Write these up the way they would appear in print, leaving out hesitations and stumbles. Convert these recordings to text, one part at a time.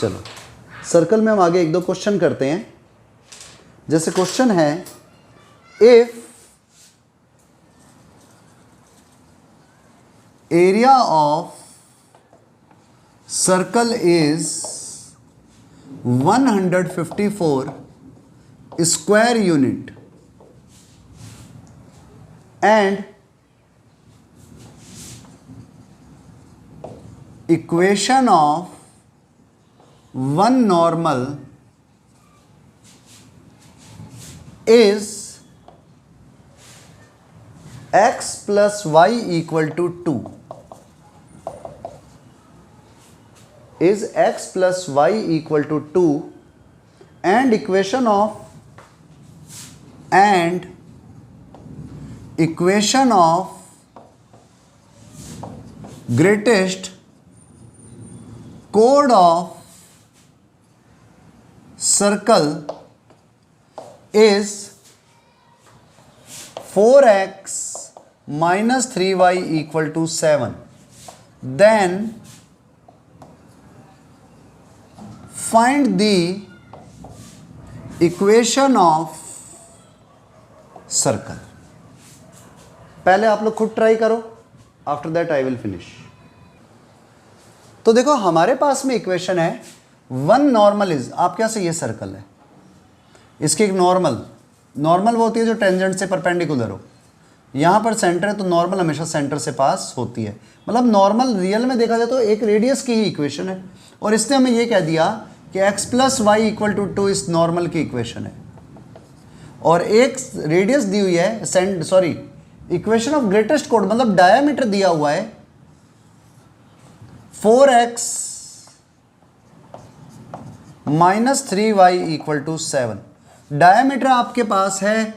चलो सर्कल में हम आगे एक दो क्वेश्चन करते हैं। जैसे क्वेश्चन है, if area of circle is 154 square unit and equation of one normal is x plus y equal to 2, is x plus y equal to 2 and equation of greatest chord of circle is 4x minus 3y equal to 7. Then find the equation of circle. पहले आप लोग खुद try करो, after that I will finish. तो देखो हमारे पास में इक्वेशन है, वन नॉर्मल इज, आप क्या से, ये सर्कल है, इसकी एक नॉर्मल वो होती है जो टेंजेंट से परपेंडिकुलर हो। यहाँ पर सेंटर है तो नॉर्मल हमेशा सेंटर से पास होती है। मतलब नॉर्मल रियल में देखा जाए तो एक रेडियस की ही इक्वेशन है, और इसने हमें ये कह दिया कि x plus Y equal to 2 इस नॉर्मल की इक्वेशन है, और एक रेडियस दी हुई है, इक्वेशन ऑफ ग्रेटेस्ट कोड मतलब डायामीटर दिया हुआ है 4x minus 3y equal to 7। Diameter आपके पास है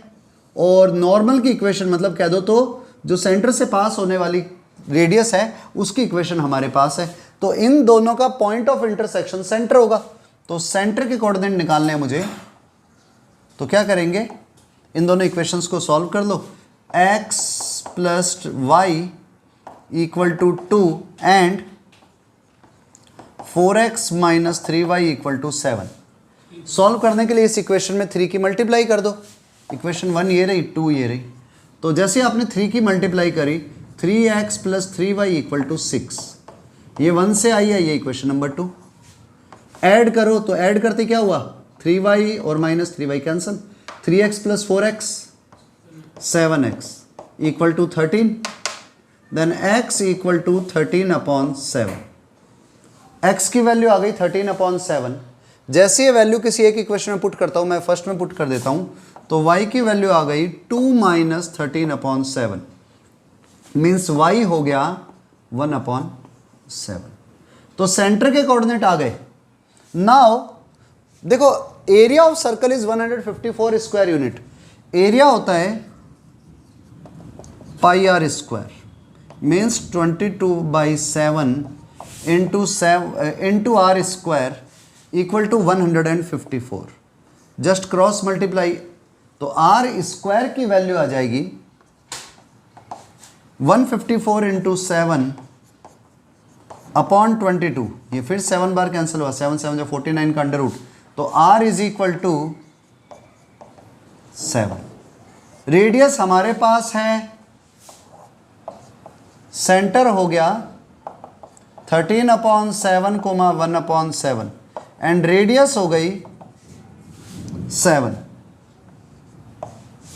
और नॉर्मल की इक्वेशन मतलब कह दो तो जो सेंटर से पास होने वाली रेडियस है उसकी इक्वेशन हमारे पास है। तो इन दोनों का पॉइंट ऑफ इंटरसेक्शन सेंटर होगा, तो सेंटर के कोऑर्डिनेट निकालने हैं मुझे। तो क्या करेंगे, इन दोनों इक्वेशंस को सॉल्व कर लो। x plus Y equal to 2 and 4x minus 3y equal to 7। Solve करने के लिए इस इक्वेशन में 3 की मल्टीप्लाई कर दो। इक्वेशन 1 ये रही, 2 ये रही। तो जैसे आपने 3 की मल्टीप्लाई करी, 3x plus 3y equal to 6, ये 1 से आई है, ये इक्वेशन नंबर 2। ऐड करो तो ऐड करते क्या हुआ, 3y और minus 3y cancel, 3x plus 4x 7x equal to 13, then x equal to 13 upon 7। x की वैल्यू आ गई 13 अपॉन 7। जैसे ये वैल्यू किसी एक इक्वेशन में पुट करता हूँ, मैं फर्स्ट में पुट कर देता हूँ, तो y की वैल्यू आ गई 2 माइनस 13 अपॉन 7, मीन्स y हो गया 1 अपॉन 7। तो सेंटर के कोऑर्डिनेट आ गए। नाउ देखो area of circle is 154 square unit. Area होता है pi R square, means 22/7 into R square equal to 154। Just cross multiply, तो आर स्क्वायर की वैल्यू आ जाएगी 154 इंटू 7 अपॉन 22। ये फिर 7 बार कैंसिल हुआ, 7 7 जो 49 का अंडर रूट, तो r is equal to 7। Radius हमारे पास है, सेंटर हो गया 13 upon 7 comma 1 upon 7 and radius हो गई 7।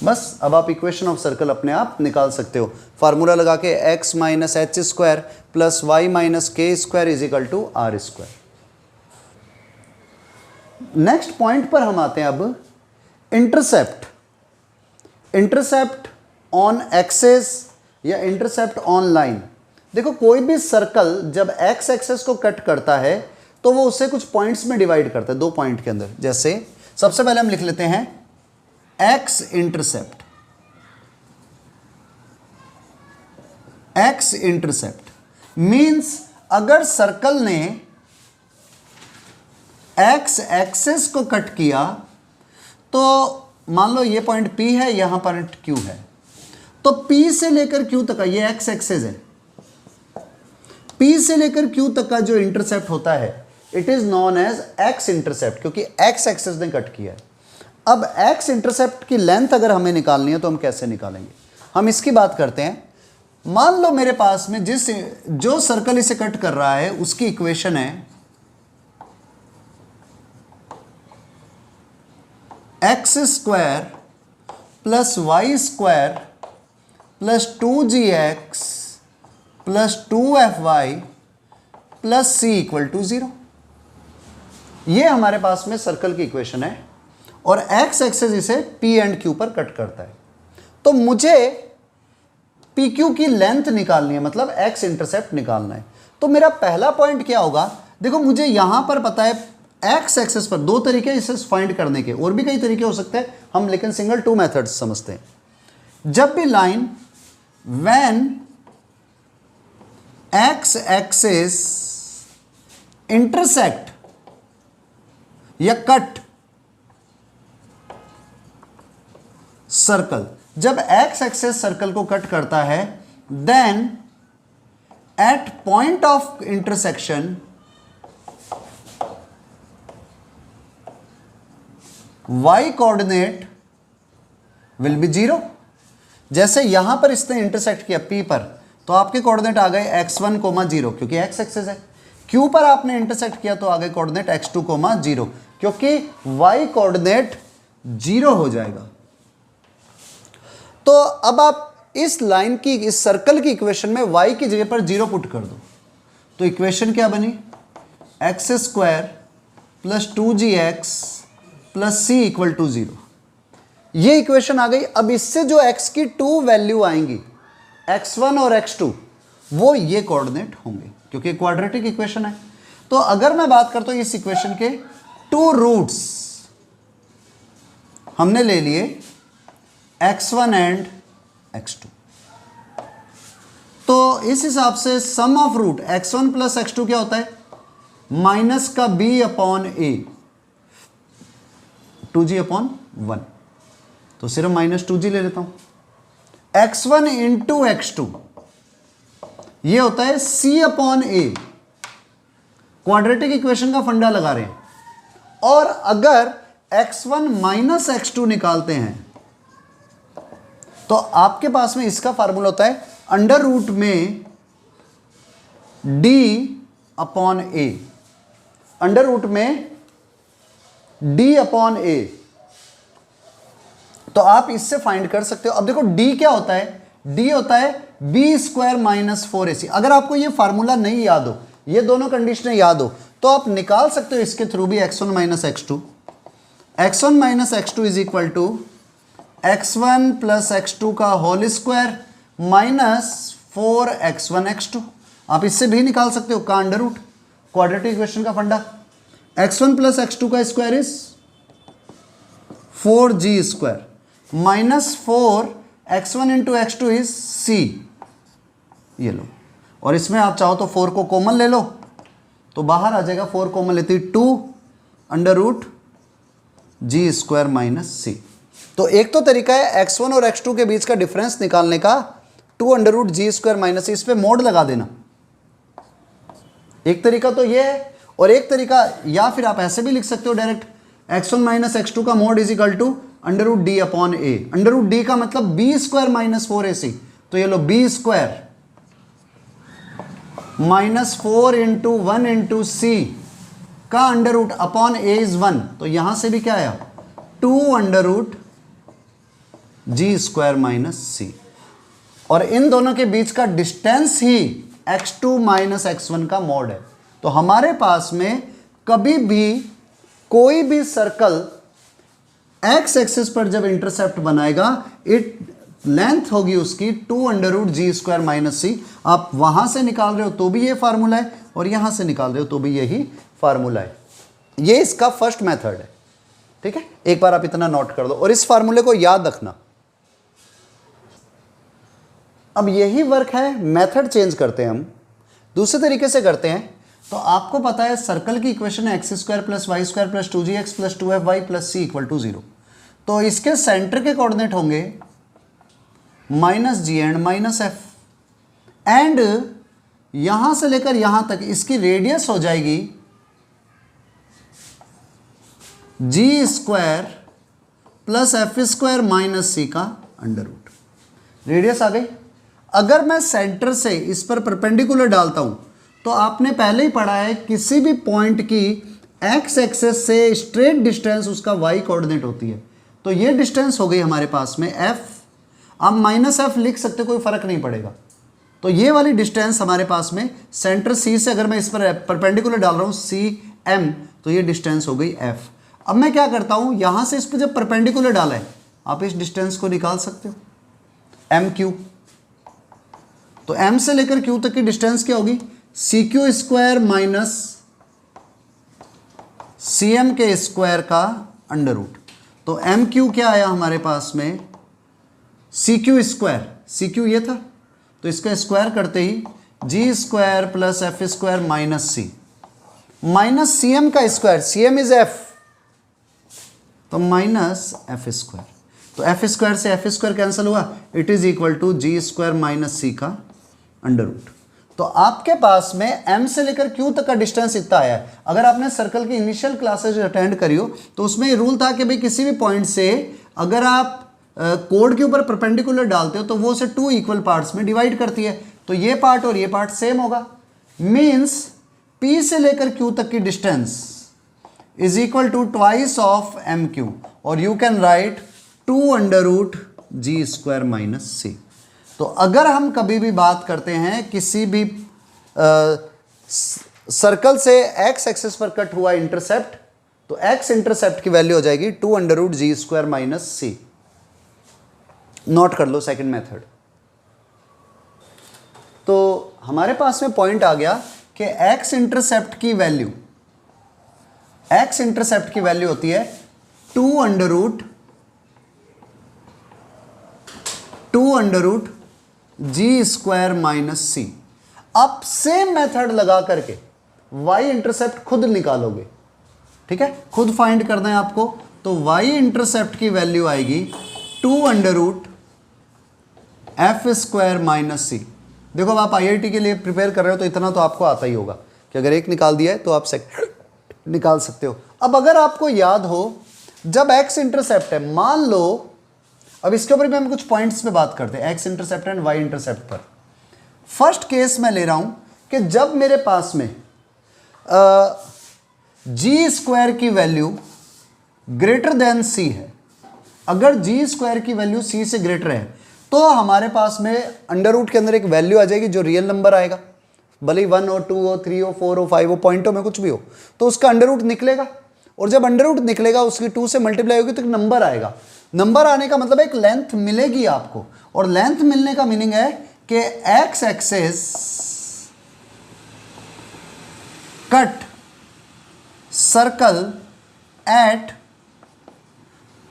बस अब आप इक्वेशन ऑफ सर्कल अपने आप निकाल सकते हो, फार्मूला लगा के x minus H square plus Y minus K square is equal to R square. Next point पर हम आते हैं अब, इंटरसेप्ट ऑन एक्सेस या इंटरसेप्ट ऑन लाइन। देखो कोई भी सर्कल जब एक्स एक्सेस को कट करता है तो वो उसे कुछ पॉइंट्स में डिवाइड करता है, 2 पॉइंट के अंदर। जैसे सबसे पहले हम लिख लेते हैं एक्स इंटरसेप्ट मींस अगर सर्कल ने एक्स एक्सेस को कट किया तो मान लो ये पॉइंट P है, यहां पर Q है, तो P से लेकर Q तक का, ये एक्स एक्सेस है, P से लेकर Q तक का जो इंटरसेप्ट होता है it is known as x intercept, क्योंकि एक्स एक्सिस ने कट किया है। अब एक्स इंटरसेप्ट की लेंथ अगर हमें निकालनी है तो हम कैसे निकालेंगे, हम इसकी बात करते हैं। मान लो मेरे पास में जो सर्कल इसे कट कर रहा है उसकी इक्वेशन है x square plus Y square plus 2gx plus 2fy plus C equal to 0। ये हमारे पास में सर्कल की इक्वेशन है और एक्स एक्सिस इसे पी एंड क्यू पर कट करता है। तो मुझे पी क्यू की लेंथ निकालनी है, मतलब एक्स इंटरसेप्ट निकालना है। तो मेरा पहला पॉइंट क्या होगा, देखो मुझे यहां पर पता है एक्स एक्सिस पर दो तरीके इसे फाइंड करने के, और भी कई तरीके हो सकते हैं हम, लेकिन सिंगल टू मेथड्स समझते हैं। जब भी line when x axis intersect या कट सर्कल, जब एक्स एक्सिस सर्कल को कट करता है, then at point of intersection y coordinate will be 0। जैसे यहां पर इसने इंटरसेक्ट किया P पर, तो आपके कोऑर्डिनेट आ गए x1, 0 क्योंकि x एक्सिस है। Q पर आपने इंटरसेक्ट किया तो आ गए कोऑर्डिनेट x2, 0 क्योंकि y कोऑर्डिनेट 0 हो जाएगा। तो अब आप इस लाइन की, इस सर्कल की इक्वेशन में y की जगह पर 0 पुट कर दो, तो इक्वेशन क्या बनी, x square plus 2gx plus C equal to 0। ये इक्वेशन आ गई। अब इससे जो x की 2 वैल्यू आएंगी, x1 और x2, वो ये कोऑर्डिनेट होंगे क्योंकि क्वाड्रेटिक इक्वेशन है। तो अगर मैं बात करता हूं इस इक्वेशन के 2 रूट्स हमने ले लिए x1 एंड x2, तो इस हिसाब से सम of root x1 plus x2 क्या होता है, माइनस का b upon a, 2g upon 1, तो सिर्फ माइनस 2g ले लेता हूं। x1 इंटू x2 ये होता है c upon a, quadratic equation का फंडा लगा रहे हैं। और अगर x1 माइनस x2 निकालते हैं तो आपके पास में इसका फार्मूला होता है अंडर रूट में d upon a, under root में d अपॉन a। तो आप इससे फाइंड कर सकते हो। अब देखो d क्या होता है, d होता है b स्क्वायर माइनस 4ac। अगर आपको ये फार्मूला नहीं याद हो, ये दोनों कंडीशनें याद हो, तो आप निकाल सकते हो इसके थ्रू भी x1 minus x2। x1 minus x2 is equal to x1 plus x2 का whole square minus 4x1 x2। आप इससे भी निकाल सकते हो का अंडर रूट, क्वाड्रेटिक इक्वेशन का फंडा। x1 प्लस x2 का square is 4g square minus 4x1 into x2 is c, ये लो। और इसमें आप चाहो तो 4 को कॉमन ले लो तो बाहर आ जाएगा, 4 कॉमन लेती 2 अंडर रूट जी स्क्वायर माइनस सी। तो एक तो तरीका है x1 और x2 के बीच का डिफरेंस निकालने का, 2 अंडर रूट जी स्क्वायर माइनस सी, इस पर मोड लगा देना। एक तरीका तो ये है, और एक तरीका या फिर आप ऐसे भी लिख सकते हो डायरेक्ट, x1 माइनस x2 का mod is equal to under root D upon A. Under root D का मतलब b स्क्वायर माइनस 4ac, तो ये लो b square minus 4 into 1 into C का under root upon A is 1, तो यहां से भी क्या आया 2 अंडर रूट जी स्क्वायर माइनस सी। और इन दोनों के बीच का डिस्टेंस ही x2 माइनस x1 का मोड है। तो हमारे पास में कभी भी कोई भी सर्कल x एक्सिस पर जब इंटरसेप्ट बनाएगा, इट लेंथ होगी उसकी 2 अंडर रूट जी स्क्वायर माइनस सी। आप वहां से निकाल रहे हो तो भी ये फार्मूला है, और यहां से निकाल रहे हो तो भी यही फार्मूला है। ये इसका फर्स्ट मेथड है, ठीक है। एक बार आप इतना नोट कर दो और इस फार्मूले को याद रखना। अब यही वर्क है, मेथड चेंज करते हैं हम, दूसरे तरीके से करते हैं। तो आपको पता है सर्कल की इक्वेशन है x square plus Y square plus 2gx plus 2fy plus C equal to 0। तो इसके सेंटर के कोऑर्डिनेट होंगे minus G and minus F, and यहां से लेकर यहां तक इसकी रेडियस हो जाएगी G square plus F square minus सी का अंडर रूट, रेडियस आ गई। अगर मैं सेंटर से इस पर परपेंडिकुलर डालता हूं तो आपने पहले ही पढ़ा है किसी भी पॉइंट की एक्स एक्सेस से स्ट्रेट डिस्टेंस उसका वाई कोऑर्डिनेट होती है। तो ये डिस्टेंस हो गई हमारे पास में एफ, आप माइनस एफ लिख सकते, कोई फर्क नहीं पड़ेगा। तो ये वाली डिस्टेंस हमारे पास में सेंटर सी से, अगर मैं इस पर परपेंडिकुलर डाल रहा हूँ सी एम, तो ये डिस्टेंस हो गई एफ। अब मैं क्या करता हूँ, यहाँ से इस पर जब परपेंडिकुलर डाला है आप इस डिस्टेंस को निकाल सकते हो, एम क्यू। तो एम से लेकर क्यू तक की डिस्टेंस क्या होगी, C Q square minus C M के स्क्वायर का अंडर रूट। तो एम क्यू क्या आया हमारे पास में, C Q square, C Q ये था तो इसका स्क्वायर करते ही g square plus F square minus C M का square, C M is f, तो माइनस एफ स्क्वायर। तो एफ स्क्वायर से एफ स्क्वायर कैंसिल हुआ, it is equal to g square minus सी का अंडर रूट। तो आपके पास में m से लेकर q तक का डिस्टेंस इतना आया है। अगर आपने सर्कल की इनिशियल क्लासेज अटेंड करी हो तो उसमें ये रूल था कि भाई किसी भी पॉइंट से अगर आप कोड के ऊपर परपेंडिकुलर डालते हो तो वो उसे 2 इक्वल पार्ट्स में डिवाइड करती है। तो ये पार्ट और ये पार्ट सेम होगा, मीन्स p से लेकर q तक की distance is equal to twice of M Q, और you can write 2 under root ji square minus c. तो अगर हम कभी भी बात करते हैं किसी भी सर्कल से एक्स एक्सिस पर कट हुआ इंटरसेप्ट, तो एक्स इंटरसेप्ट की वैल्यू हो जाएगी 2 अंडर रूट जी स्क्वायर माइनस सी। नोट कर लो सेकंड मेथड। तो हमारे पास में पॉइंट आ गया कि एक्स इंटरसेप्ट की वैल्यू, एक्स इंटरसेप्ट की वैल्यू होती है 2 अंडर रूट जी स्क्वायर माइनस सी। अब सेम मेथड लगा करके वाई इंटरसेप्ट खुद निकालोगे, ठीक है, खुद फाइंड करना है आपको। तो वाई इंटरसेप्ट की वैल्यू आएगी 2 under root f square minus c. देखो अब आप आईआईटी के लिए प्रिपेयर कर रहे हो तो इतना तो आपको आता ही होगा कि अगर एक निकाल दिया है तो आप सेकंड निकाल सकते हो। अब अगर आपको याद हो, जब एक्स इंटरसेप्ट है, मान लो, अब इसके ऊपर भी हम कुछ पॉइंट्स पे बात करते हैं, x intercept and y intercept पर। फर्स्ट केस मैं ले रहा हूं कि जब मेरे पास में जी स्क्वायर की वैल्यू ग्रेटर देन सी है, अगर जी स्क्वायर की वैल्यू सी से ग्रेटर है तो हमारे पास में अंडर रूट के अंदर एक वैल्यू आ जाएगी जो रियल नंबर आएगा, भले ही 1 हो, 2 हो, 3 हो, 4 हो, 5 हो, पॉइंटों में कुछ भी हो, तो उसका अंडर रूट निकलेगा। और जब अंडर रूट निकलेगा उसकी 2 से मल्टीप्लाई होगी तो एक नंबर आएगा। नंबर आने का मतलब एक लेंथ मिलेगी आपको, और लेंथ मिलने का मीनिंग है कि x axis cut circle at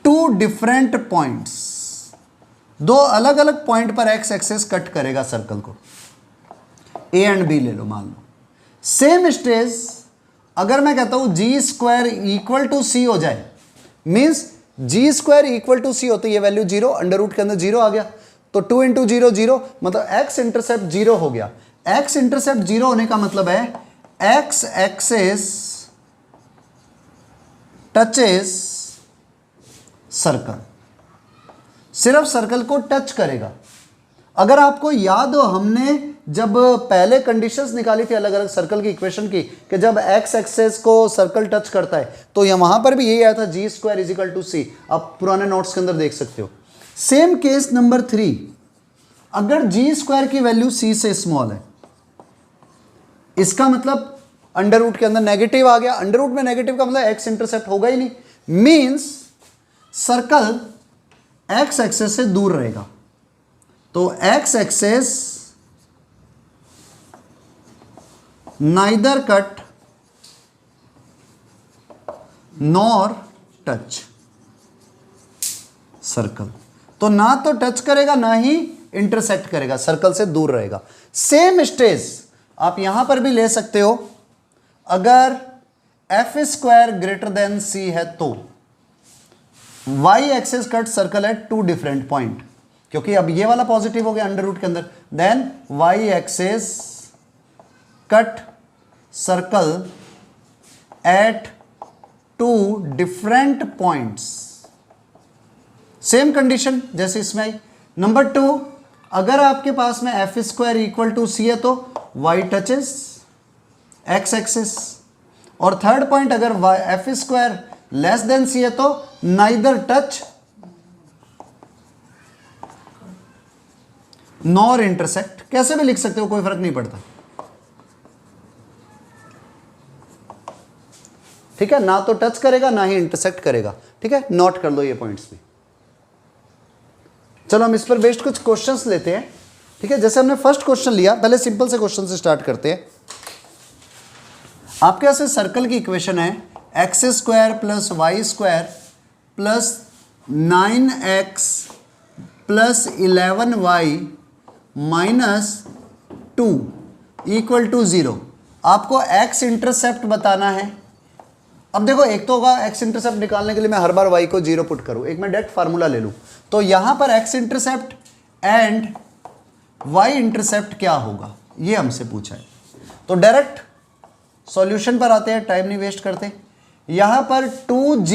2 different points, 2 अलग अलग पॉइंट पर एक्स एक्सेस कट करेगा सर्कल को। ए एंड बी ले लो, मान लो सेम स्टेज। अगर मैं कहता हूं g square equal to c हो जाए, means g square equal to c होती है, वैल्यू 0, अंडर रूट के अंदर 0 आ गया, तो 2 इंटू 0 0, मतलब एक्स इंटरसेप्ट 0 हो गया। एक्स इंटरसेप्ट 0 होने का मतलब है एक्स एक्सेस टचेस सर्कल, सिर्फ सर्कल को टच करेगा। अगर आपको याद हो, हमने जब पहले कंडीशंस निकाली थी अलग अलग सर्कल की इक्वेशन की, कि जब एक्स एक्सेस को सर्कल टच करता है तो वहां पर भी यही आया था, जी स्क्वायर इज इक्वल टू सी। आप पुराने नोट्स के अंदर देख सकते हो। सेम केस नंबर 3, अगर जी स्क्वायर की वैल्यू सी से स्मॉल है, इसका मतलब अंडर रूट के अंदर नेगेटिव आ गया। अंडर रूट में नेगेटिव का मतलब एक्स इंटरसेप्ट होगा ही नहीं, मीन्स सर्कल एक्स एक्सेस से दूर रहेगा। तो x axis neither cut nor touch circle, तो ना तो टच करेगा ना ही इंटरसेक्ट करेगा, सर्कल से दूर रहेगा। सेम स्टेज आप यहां पर भी ले सकते हो। अगर f square greater than c है तो y axis cut circle at 2 different point, क्योंकि अब ये वाला पॉजिटिव हो गया अंडर रूट के अंदर, then y axis cut circle at two different points. Same condition जैसे इसमें आई। नंबर 2, अगर आपके पास में f square equal to c है तो y टचेस x एक्सिस, और थर्ड पॉइंट अगर f square less than c है तो नाइदर टच नॉर इंटरसेक्ट। कैसे भी लिख सकते हो, कोई फर्क नहीं पड़ता, ठीक है। ना तो टच करेगा ना ही इंटरसेक्ट करेगा, ठीक है। नोट कर लो ये पॉइंट्स भी। चलो हम इस पर बेस्ड कुछ क्वेश्चंस लेते हैं, ठीक है। जैसे हमने फर्स्ट क्वेश्चन लिया, पहले सिंपल से क्वेश्चन से स्टार्ट करते हैं। आपके पास सर्कल की इक्वेशन है x square plus Y square plus 9x plus 11y minus 2 equal to 0। आपको x इंटरसेप्ट बताना है। अब देखो, एक तो होगा x इंटरसेप्ट निकालने के लिए मैं हर बार y को 0 पुट करूं, एक मैं डायरेक्ट फार्मूला ले लूं। तो यहां पर x intercept and y intercept क्या होगा, ये हमसे पूछा है। तो डायरेक्ट सॉल्यूशन पर आते हैं, टाइम नहीं वेस्ट करते। यहां पर 2g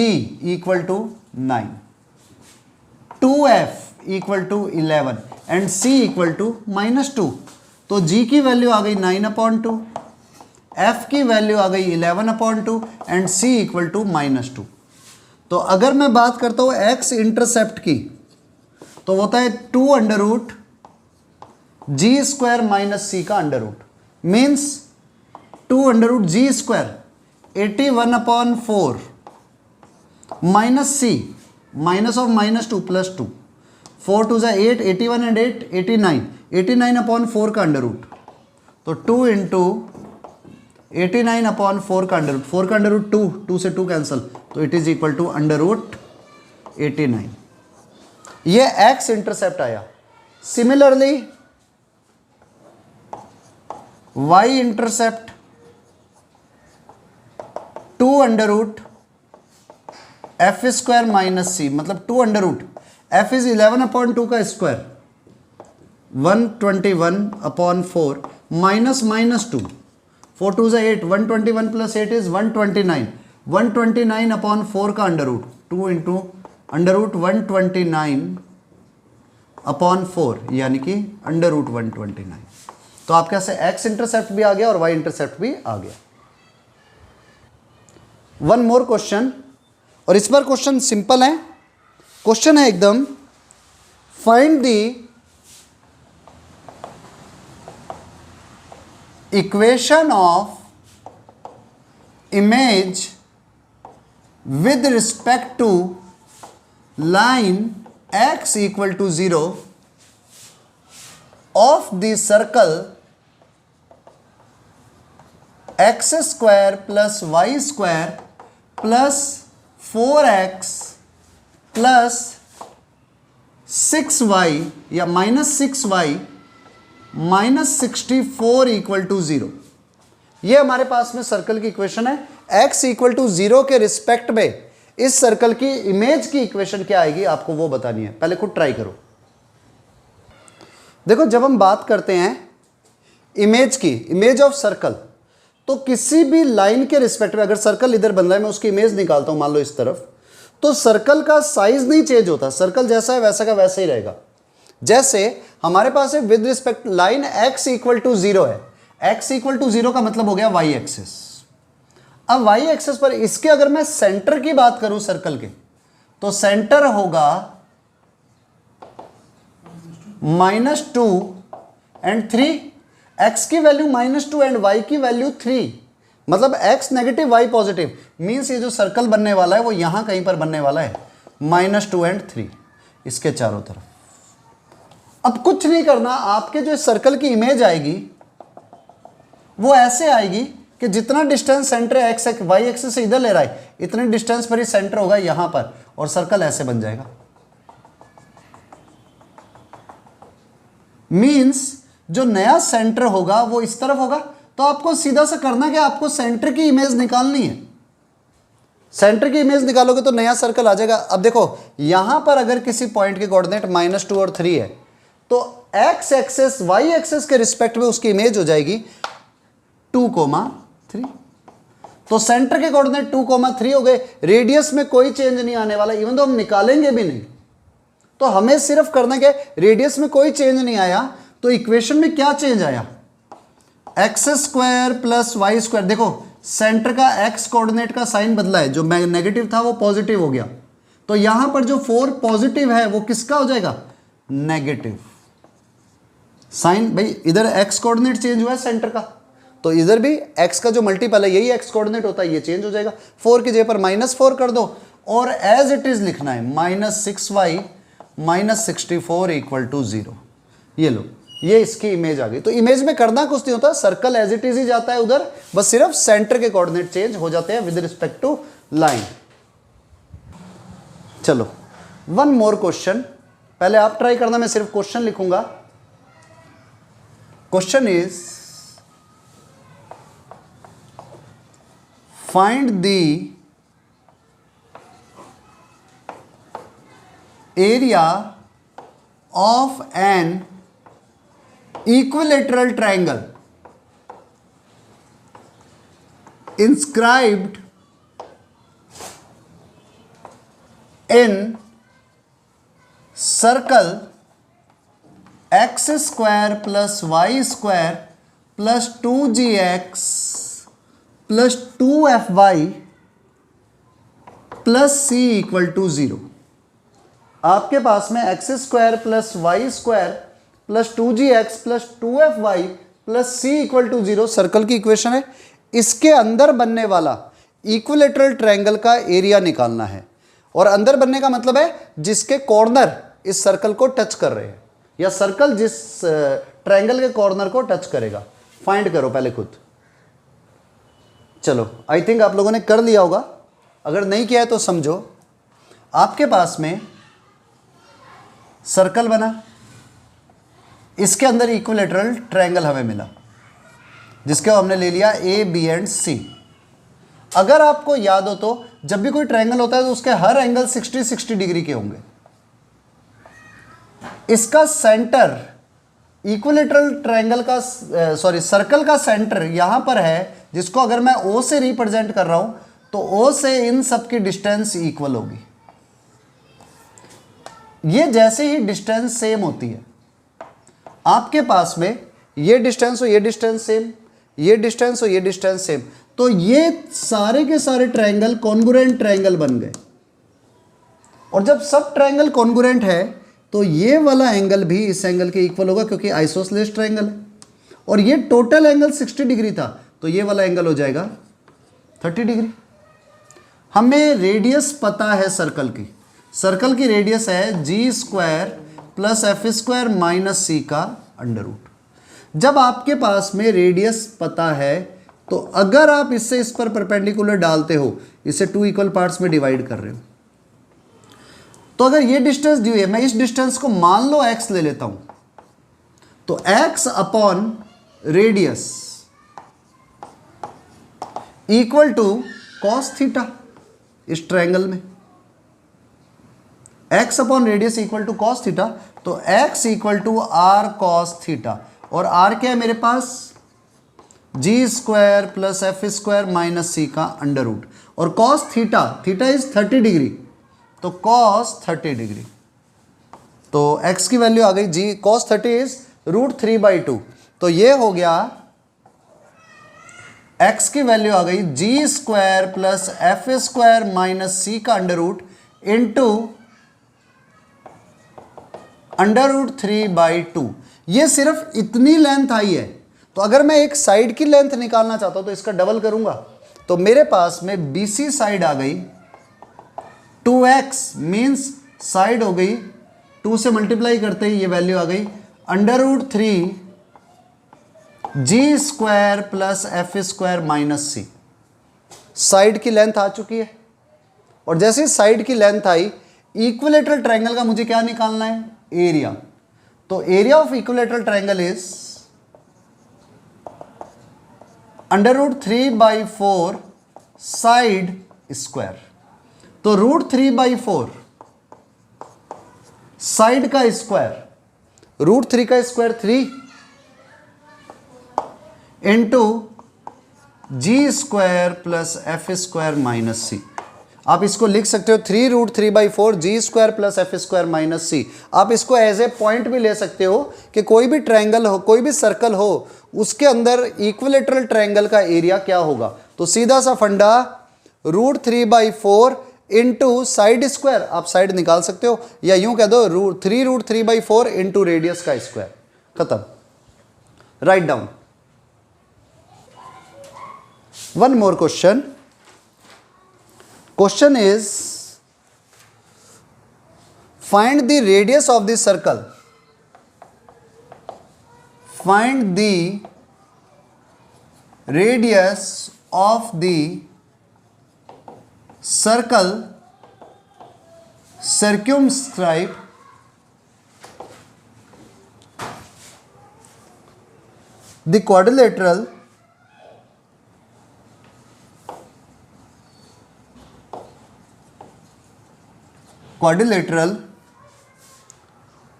equal to 9, 2f equal to 11 and c equal to -2। तो g की वैल्यू आ गई 9/2, f की वैल्यू आ गई 11/2 एंड c इक्वल टू -2। तो अगर मैं बात करता हूं x इंटरसेप्ट की, तो होता है 2 g स्क्वायर माइनस c का under root, means 2 g square 81/4 minus c minus of -2 plus 2, 4 2 8, 81 and 8 89, 89/4 का अंडर रूट। तो 2 इंटू 89/4 का अंडर रूट, 4 का अंडर रूट 2, 2 से 2 कैंसल, तो it is equal to under root 89। ये x इंटरसेप्ट आया। Similarly y intercept 2 f square minus c, मतलब 2 f is 11/2 का स्क्वायर 121/4 माइनस -2, 4 2 8, 121 प्लस 8 इज 129, 129/4 का under root, 2 into under root 129/4 यानी कि अंडर रूट 129। तो आपके पास x इंटरसेप्ट भी आ गया और y इंटरसेप्ट भी आ गया। वन मोर क्वेश्चन, और इस बार क्वेश्चन सिंपल है। क्वेश्चन है एकदम, find the equation of image with respect to line x equal to 0 of the circle x square plus Y square plus 4x plus 6y या -6y minus 64 equal to 0। ये हमारे पास में circle की equation है। x equal to 0 के respect में इस सर्कल की इमेज की इक्वेशन क्या आएगी, आपको वो बतानी है। पहले खुद ट्राई करो। देखो, जब हम बात करते हैं इमेज की, इमेज ऑफ सर्कल, तो किसी भी लाइन के रिस्पेक्ट में, अगर सर्कल इधर बन रहा है, मैं उसकी इमेज निकालता हूं, मान लो इस तरफ, तो सर्कल का साइज नहीं चेंज होता, सर्कल जैसा है वैसा का वैसा ही रहेगा। जैसे हमारे पास है with respect line x equal to 0 है, x इक्वल टू 0 का मतलब हो गया y एक्सिस। अब y एक्सिस पर इसके अगर मैं सेंटर की बात करूं सर्कल के, तो सेंटर होगा -2 एंड 3, x की वैल्यू -2 एंड y की वैल्यू 3, मतलब x negative y positive, means ये जो सर्कल बनने वाला है वो यहां कहीं पर बनने वाला है, -2 एंड 3 इसके चारों तरफ। अब कुछ नहीं करना, आपके जो सर्कल की इमेज आएगी वो ऐसे आएगी कि जितना distance centre x y axis से इधर ले रहा है, इतने डिस्टेंस पर ही सेंटर होगा यहां पर, और सर्कल ऐसे बन जाएगा। मींस जो नया सेंटर होगा वो इस तरफ होगा। तो आपको सीधा सा करना कि आपको सेंटर की इमेज निकालनी है। सेंटर की इमेज निकालोगे तो नया सर्कल आ जाएगा। अब देखो, यहां पर अगर किसी पॉइंट के कोऑर्डिनेट -2 और 3 है, तो x एक्सेस y एक्सेस के रिस्पेक्ट में उसकी इमेज हो जाएगी 2, 3। तो सेंटर के कोऑर्डिनेट 2,3 हो गए, रेडियस में कोई चेंज नहीं आने वाला, इवन तो हम निकालेंगे भी नहीं। तो हमें सिर्फ करना क्या है, रेडियस में कोई चेंज नहीं आया तो इक्वेशन में क्या चेंज आया, x square plus Y square. देखो सेंटर का एक्स कोऑर्डिनेट का साइन बदला है, जो नेगेटिव था वो पॉजिटिव हो गया, तो यहां पर जो 4 पॉजिटिव है वो किसका हो जाएगा, नेगेटिव साइन। भाई इधर एक्स कोऑर्डिनेट चेंज हुआ है सेंटर का, तो इधर भी एक्स का जो मल्टीपल है यही एक्स कोऑर्डिनेट होता है, ये चेंज हो जाएगा। 4 की जगह पर -4 कर दो और एज इट इज लिखना है -6y -64 = 0। ये लो, ये इसकी इमेज आ गई। तो इमेज में करना कुछ नहीं होता, सर्कल एज इट इज ही जाता है उधर, बस सिर्फ सेंटर के कोऑर्डिनेट चेंज हो जाते हैं विद रिस्पेक्ट टू लाइन। चलो वन मोर क्वेश्चन, पहले आप ट्राई करना, मैं सिर्फ क्वेश्चन लिखूंगा। Question is find the area of an equilateral triangle inscribed in circle x square plus y square plus 2gx plus 2fy plus c = 0। आपके पास में x square plus Y square plus 2gx plus 2fy plus c = 0 circle की equation है। इसके अंदर बनने वाला equilateral triangle का एरिया निकालना है, और अंदर बनने का मतलब है जिसके कॉर्नर इस सर्कल को टच कर रहे हैं, या सर्कल जिस ट्रायंगल के कॉर्नर को टच करेगा। फाइंड करो पहले खुद। चलो आई थिंक आप लोगों ने कर लिया होगा, अगर नहीं किया है तो समझो। आपके पास में सर्कल बना, इसके अंदर इक्विलेटरल ट्रायंगल हमें मिला, जिसके हमने ले लिया ए बी एंड सी। अगर आपको याद हो तो जब भी कोई ट्रायंगल होता है तो उसके हर एंगल 60 डिग्री के होंगे। इसका सेंटर इक्विलेटरल ट्रायंगल का सर्कल का सेंटर यहां पर है, जिसको अगर मैं ओ से रिप्रेजेंट कर रहा हूं तो ओ से इन सब की डिस्टेंस इक्वल होगी। ये जैसे ही डिस्टेंस सेम होती है, आपके पास में ये डिस्टेंस हो ये डिस्टेंस सेम, ये डिस्टेंस हो ये डिस्टेंस सेम, तो ये सारे के सारे ट्रायंगल कॉन्ग्रुएंट ट्रायंगल बन गए। और जब सब ट्रायंगल कॉन्ग्रुएंट है तो ये वाला एंगल भी इस एंगल के इक्वल होगा, क्योंकि आइसोसेलेस ट्रायंगल है। और ये टोटल एंगल 60 डिग्री था, तो ये वाला एंगल हो जाएगा 30 डिग्री। हमें रेडियस पता है सर्कल की, सर्कल की रेडियस है g² plus f² minus c का √ जब आपके पास में रेडियस पता है तो अगर आप इससे इस पर परपेंडिकुलर डालते हो, इसे 2 इक्वल पार्ट्स में डिवाइड कर रहे हो, तो अगर ये डिस्टेंस दी हुई है, मैं इस डिस्टेंस को मान लो x ले लेता हूं, तो x upon radius equal to cos theta. इस ट्रायंगल में x upon radius equal to cos theta, तो x equal to r cos theta, और r क्या है मेरे पास, g² plus f² minus c का √ और cos theta, theta is 30 degree, तो cos 30 डिग्री, तो x की वैल्यू आ गई g cos 30 इज √3/2, तो ये हो गया x की वैल्यू आ गई g² plus f² minus c का √ इंटू √3/2। ये सिर्फ इतनी लेंथ आई है, तो अगर मैं एक साइड की लेंथ निकालना चाहता हूं तो इसका डबल करूंगा, तो मेरे पास में BC साइड आ गई 2x, मींस साइड हो गई 2 से मल्टीप्लाई करते ही ये वैल्यू आ गई √3 g² plus f² minus c। Side की लेंथ आ चुकी है, और जैसे साइड की लेंथ आई, इक्विलेटरल ट्रायंगल का मुझे क्या निकालना है, एरिया। तो area of equilateral triangle is √3/4 side square. तो √3/4 साइड का स्क्वायर, √3 का square 3 into g square plus F square minus c. आप इसको लिख सकते हो 3√3/4 g square plus F square minus c. आप इसको एज ए पॉइंट भी ले सकते हो कि कोई भी ट्रायंगल हो, कोई भी सर्कल हो, उसके अंदर इक्विलेटरल ट्रायंगल का एरिया क्या होगा। तो सीधा सा फंडा √3/4 इंटू साइड स्क्वायर, आप साइड निकाल सकते हो, या यूं कह दो 3√3/4 इंटू रेडियस का स्क्वायर, खत्म। Write down. One more question. Question is, find the radius of the circle. Find the radius of the circle circumscribe the quadrilateral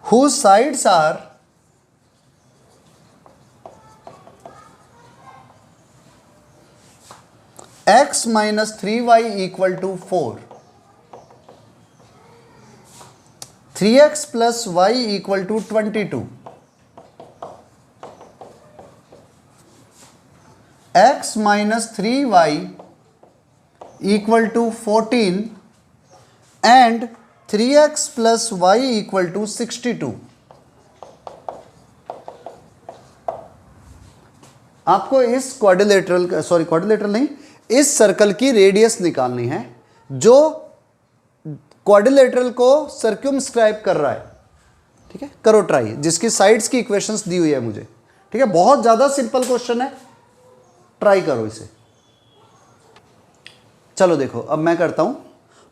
whose sides are x minus 3y equal to 4, 3x plus y equal to 22, x minus 3y equal to 14 and 3x plus y equal to 62। आपको इस quadrilateral नहीं, इस circle की radius निकालनी है जो quadrilateral को सर्क्यूमस्क्राइब कर रहा है। ठीक है, करो ट्राई, जिसकी साइड्स की इक्वेशंस दी हुई है मुझे। ठीक है, बहुत ज्यादा सिंपल क्वेश्चन है, ट्राई करो इसे। चलो देखो, अब मैं करता हूं,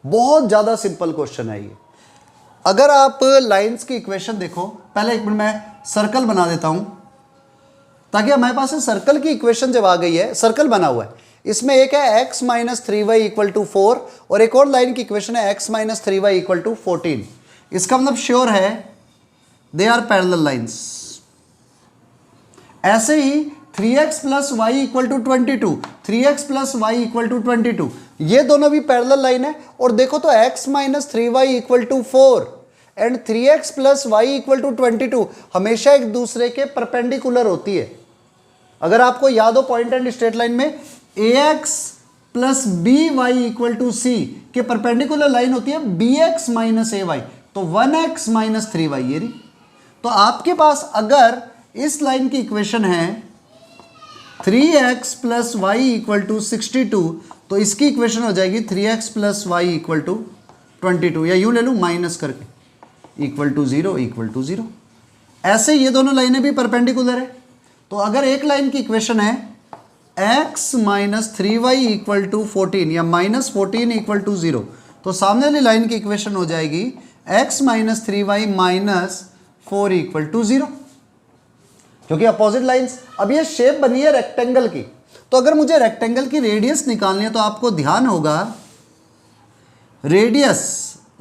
बहुत ज्यादा सिंपल क्वेश्चन है ये। अगर आप लाइंस की इक्वेशन देखो, पहले एक मिनट मैं सर्कल बना देता हूं ताकि हमारे पास सर्कल की इक्वेशन जब आ गई है, सर्कल बना हुआ है, इसमें एक है x minus 3y equal to 4 और एक और लाइन की इक्वेशन है x minus 3y equal to 14। इसका मतलब श्योर है दे आर पैरेलल लाइंस। ऐसे ही 3x plus Y equal to 22, 3x plus Y equal to 22, ये दोनों भी पैरेलल लाइन है। और देखो तो x minus 3y equal to 4 and 3x plus Y equal to 22 हमेशा एक दूसरे के परपेंडिकुलर होती है। अगर आपको याद हो पॉइंट एंड स्ट्रेट लाइन में ax plus b y equal to c के परपेंडिकुलर लाइन होती है bx माइनस ए वाई, तो 1x माइनस 3y ये रही। तो आपके पास अगर इस लाइन की इक्वेशन है 3x plus Y equal to 62, तो इसकी इक्वेशन हो जाएगी 3x plus Y equal to 22, या यूं ले लूँ माइनस करके, इक्वल टू 0 इक्वल टू 0। ऐसे ये दोनों लाइनें भी परपेंडिकुलर है। तो अगर एक लाइन की इक्वेशन है x minus 3y equal to 14 या माइनस 14 इक्वल टू 0, तो सामने वाली लाइन की इक्वेशन हो जाएगी x minus 3y minus 4 equal to 0, क्योंकि अपोजिट लाइंस। अब ये शेप बनी है रेक्टेंगल की, तो अगर मुझे रेक्टेंगल की रेडियस निकालनी है तो आपको ध्यान होगा रेडियस,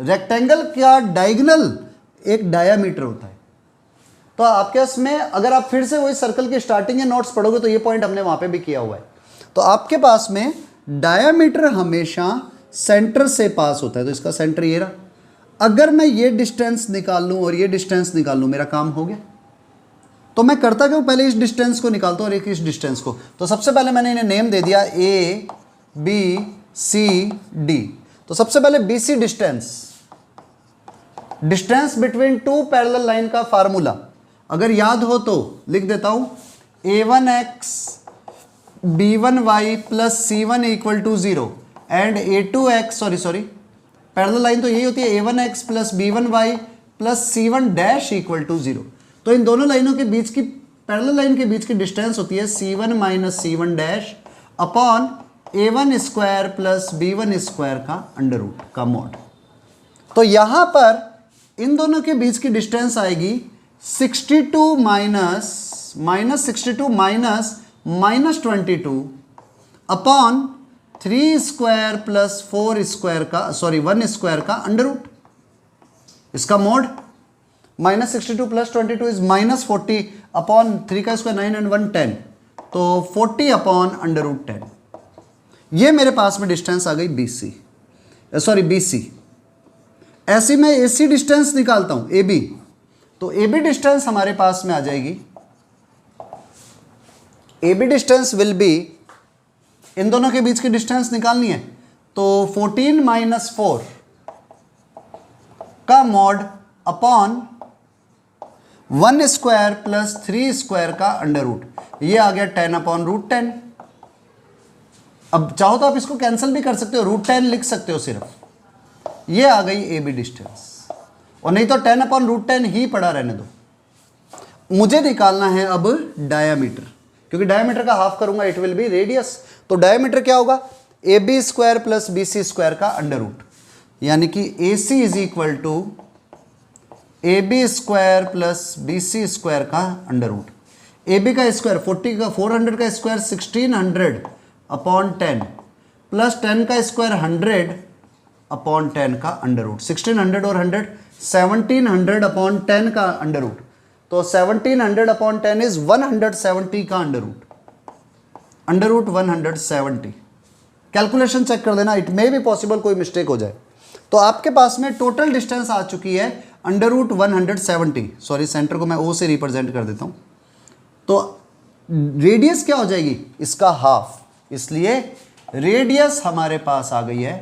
रेक्टेंगल का डायगोनल एक डायामीटर होता है। तो आपके इसमें अगर आप फिर से वही सर्कल की स्टार्टिंग के नोट्स पढ़ोगे तो ये पॉइंट हमने वहां पे भी किया हुआ है। तो आपके पास में डायामीटर हमेशा सेंटर से पास होता है, तो इसका सेंटर ये रहा। अगर मैं ये डिस्टेंस निकाल लूं और ये डिस्टेंस निकाल लूं, मेरा काम हो गया। तो मैं करता क्यों, पहले इस डिस्टेंस को निकालता हूं और एक इस डिस्टेंस को। तो सबसे पहले मैंने इन्हें नेम दे दिया ए बी सी डी। तो सबसे पहले B C distance, distance between two parallel line का फार्मूला अगर याद हो तो लिख देता हूं, a1x b1y plus c1 equal to 0 and a2x, sorry parallel line तो यही होती है, a1x plus b1y plus c1 dash equal to 0। तो इन दोनों लाइनों के बीच की, पैरेलल लाइन के बीच की डिस्टेंस होती है c1 minus c1 dash upon a1 square plus b1 square का अंडर रूट का मॉड। तो यहां पर इन दोनों के बीच की डिस्टेंस आएगी 62 minus minus 22 upon 3 square plus 4 square का, 1 स्क्वायर का अंडर रूट, इसका mode. Minus 62 plus 22 is minus 40 upon 3 का स्क्वायर 9 एंड 1 10, तो 40 अपॉन अंडर रूट 10। ये मेरे पास में डिस्टेंस आ गई BC, सॉरी BC। ऐसी मैं AC डिस्टेंस निकालता हूं AB, तो AB डिस्टेंस हमारे पास में आ जाएगी, AB डिस्टेंस विल बी, इन दोनों के बीच की डिस्टेंस निकालनी है तो 14 माइनस 4 का mod upon 1 square plus 3 square का अंडर रूट, ये आ गया 10 अपॉन रूट 10। अब चाहो तो आप इसको कैंसिल भी कर सकते हो, रूट 10 लिख सकते हो सिर्फ, ये आ गई AB डिस्टेंस, और नहीं तो 10 अपॉन रूट 10 ही पड़ा रहने दो। मुझे निकालना है अब डायामीटर, क्योंकि डायामीटर का हाफ करूंगा इट विल बी रेडियस। तो डायामीटर क्या होगा, AB square plus BC square का अंडर रूट, यानी कि AC is equal to AB square plus BC square का अंडर रूट। AB का स्क्वायर 40 का 400 का स्क्वायर 1600 अपॉन 10 प्लस 10 का स्क्वायर 100 अपॉन 10 का अंडर रूट, 1600 और 100 1700 अपॉन 10 का अंडर रूट, तो 1700 अपॉन 10 इज 170 का under root, under root 170। Calculation check कर देना, इट मे बी पॉसिबल कोई मिस्टेक हो जाए। तो आपके पास में टोटल डिस्टेंस आ चुकी है अंडर रूट 170, सॉरी सेंटर को मैं O से रिप्रेजेंट कर देता हूं, तो रेडियस क्या हो जाएगी इसका हाफ, इसलिए रेडियस हमारे पास आ गई है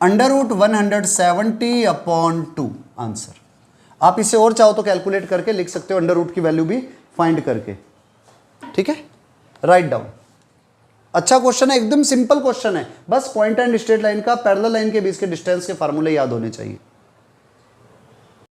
अंडर रूट 170 अपॉन 2 आंसर। आप इसे और चाहो तो कैलकुलेट करके लिख सकते हो, अंडर रूट की वैल्यू भी फाइंड करके, ठीक है, राइट डाउन। अच्छा क्वेश्चन है, एकदम सिंपल क्वेश्चन है, बस पॉइंट एंड स्ट्रेट लाइन का पैरेलल लाइन के बीच के डिस्टेंस के फार्मूले याद होने चाहिए।